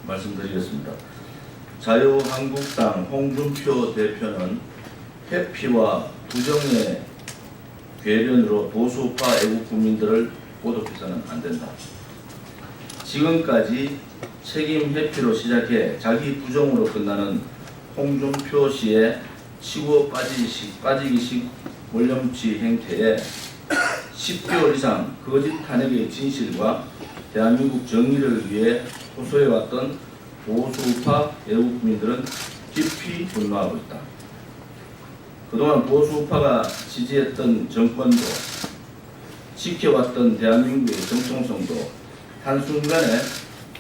말씀드리겠습니다. 자유한국당 홍준표 대표는 회피와 부정의 궤변으로 보수파 애국 국민들을 모독해서는 안 된다. 지금까지 책임 회피로 시작해 자기 부정으로 끝나는 홍준표 씨의 치고 빠지기식 몰염치 행태에 10개월 이상 거짓 탄핵의 진실과 대한민국 정의를 위해 호소해왔던 보수파 애국 국민들은 깊이 분노하고 있다. 그동안 보수파가 지지했던 정권도 지켜왔던 대한민국의 정통성도 한순간에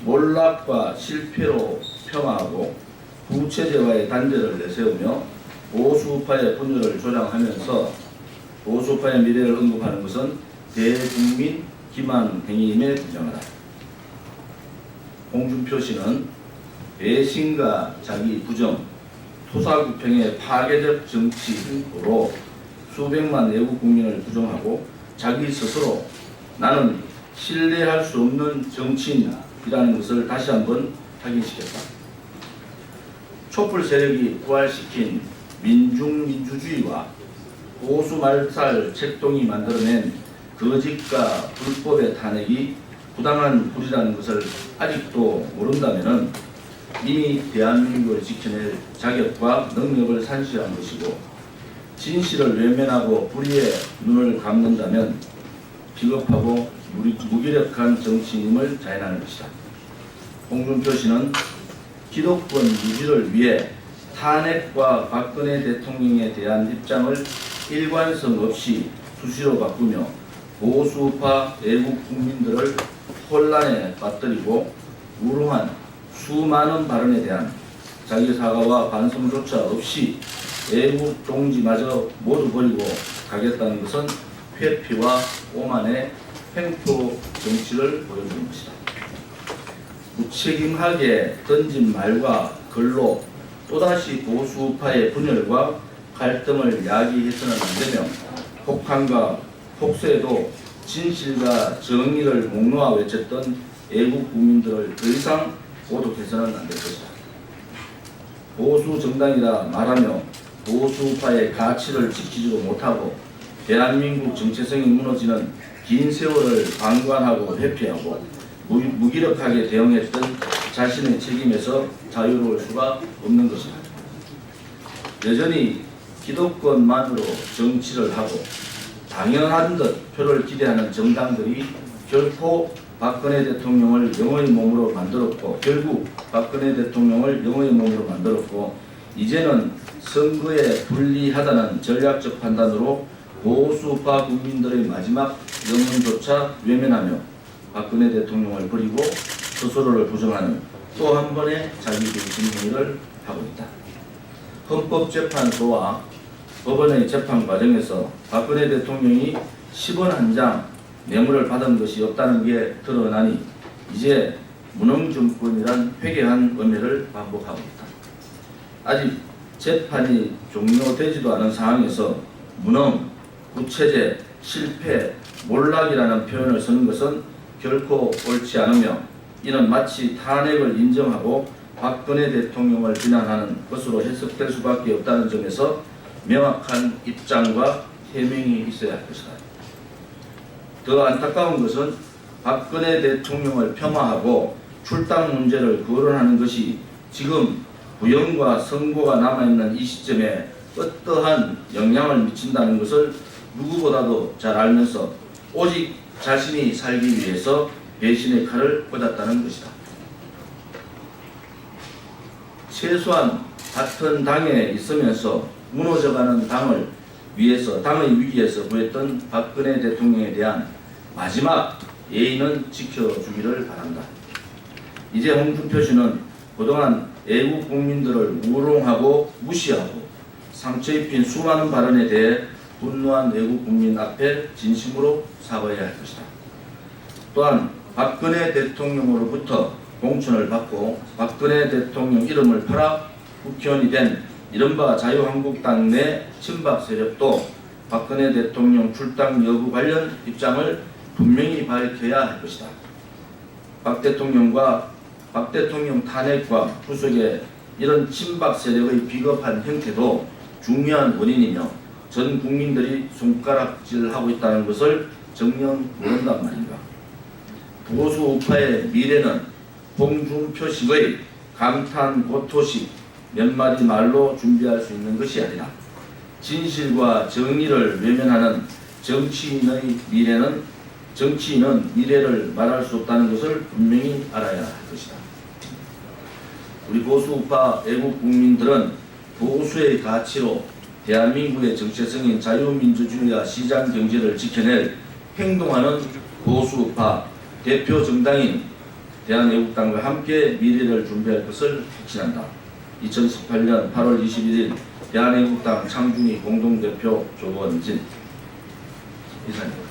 몰락과 실패로 폄하하고 구체제와의 단절을 내세우며 보수파의 분열을 조장하면서 보수파의 미래를 언급하는 것은 대국민 기만 행위임에 부정하다. 홍준표 씨는 배신과 자기 부정, 토사구팽의 파괴적 정치 행보로 수백만 애국 국민을 부정하고 자기 스스로 나는 신뢰할 수 없는 정치인이라는 것을 다시 한번 확인시켰다. 촛불 세력이 부활시킨 민중민주주의와 보수 말살 책동이 만들어낸 거짓과 불법의 탄핵이 부당한 불이라는 것을 아직도 모른다면 이미 대한민국을 지켜낼 자격과 능력을 산실한 것이고 진실을 외면하고 불의에 눈을 감는다면 비겁하고 무기력한 정치인임을 자인하는 것이다. 홍준표 씨는 기독권 유지를 위해 탄핵과 박근혜 대통령에 대한 입장을 일관성 없이 수시로 바꾸며 보수파 애국 국민들을 혼란에 빠뜨리고 우롱한 수많은 발언에 대한 자기 사과와 반성조차 없이 애국 동지마저 모두 버리고 가겠다는 것은 회피와 오만의 횡포 정치를 보여주는 것이다. 무책임하게 던진 말과 글로 또다시 보수파의 분열과 갈등을 야기해서는 안되며 폭탄과 폭소에도 진실과 정의를 목놓아 외쳤던 애국 국민들을 더 이상 모독해서는 안 될 것이다. 보수 정당이라 말하며 보수파의 가치를 지키지도 못하고 대한민국 정체성이 무너지는 긴 세월을 방관하고 회피하고 무기력하게 대응했던 자신의 책임에서 자유로울 수가 없는 것이다. 여전히 기득권만으로 정치를 하고 당연한 듯 표를 기대하는 정당들이 결코 박근혜 대통령을 영의 몸으로 만들었고 결국 박근혜 대통령을 영의 몸으로 만들었고 이제는 선거에 불리하다는 전략적 판단으로 보수파 국민들의 마지막 영혼조차 외면하며 박근혜 대통령을 버리고 스스로를 부정하는 또 한 번의 자기 중심 행위를 하고 있다. 헌법재판소와 법원의 재판 과정에서 박근혜 대통령이 10원 한 장 뇌물을 받은 것이 없다는 게 드러나니 이제 무능증권이란 회개한 음해를 반복하고 있다. 아직 재판이 종료되지도 않은 상황에서 무능, 구체제, 실패, 몰락이라는 표현을 쓰는 것은 결코 옳지 않으며 이는 마치 탄핵을 인정하고 박근혜 대통령을 비난하는 것으로 해석될 수밖에 없다는 점에서 명확한 입장과 해명이 있어야 할 것이다. 더 안타까운 것은 박근혜 대통령을 폄하하고 출당 문제를 거론하는 것이 지금 부영과 선고가 남아있는 이 시점에 어떠한 영향을 미친다는 것을 누구보다도 잘 알면서 오직 자신이 살기 위해서 배신의 칼을 꽂았다는 것이다. 최소한 같은 당에 있으면서 무너져가는 당을 위해서 당의 위기에서 구했던 박근혜 대통령에 대한 마지막 예의는 지켜주기를 바란다. 이제 홍준표 씨는 그동안 애국 국민들을 우롱하고 무시하고 상처 입힌 수많은 발언에 대해 분노한 애국 국민 앞에 진심으로 사과해야 할 것이다. 또한 박근혜 대통령으로부터 공천을 받고 박근혜 대통령 이름을 팔아 국회의원이 된 이른바 자유한국당 내 친박 세력도 박근혜 대통령 출당 여부 관련 입장을 분명히 밝혀야 할 것이다. 박 대통령과 박 대통령 탄핵과 후속의 이런 친박 세력의 비겁한 형태도 중요한 원인이며 전 국민들이 손가락질하고 있다는 것을 정녕 모른단 말인가. 보수 우파의 미래는 홍준표식의 감탄 고토식 몇 마디 말로 준비할 수 있는 것이 아니라 진실과 정의를 외면하는 정치인은 미래를 말할 수 없다는 것을 분명히 알아야 할 것이다. 우리 보수 우파 애국 국민들은 보수의 가치로 대한민국의 정체성인 자유민주주의와 시장 경제를 지켜낼 행동하는 보수 우파 대표 정당인 대한애국당과 함께 미래를 준비할 것을 확신한다. 2018년 8월 21일 대한애국당 창준이 공동대표 조원진 이사님.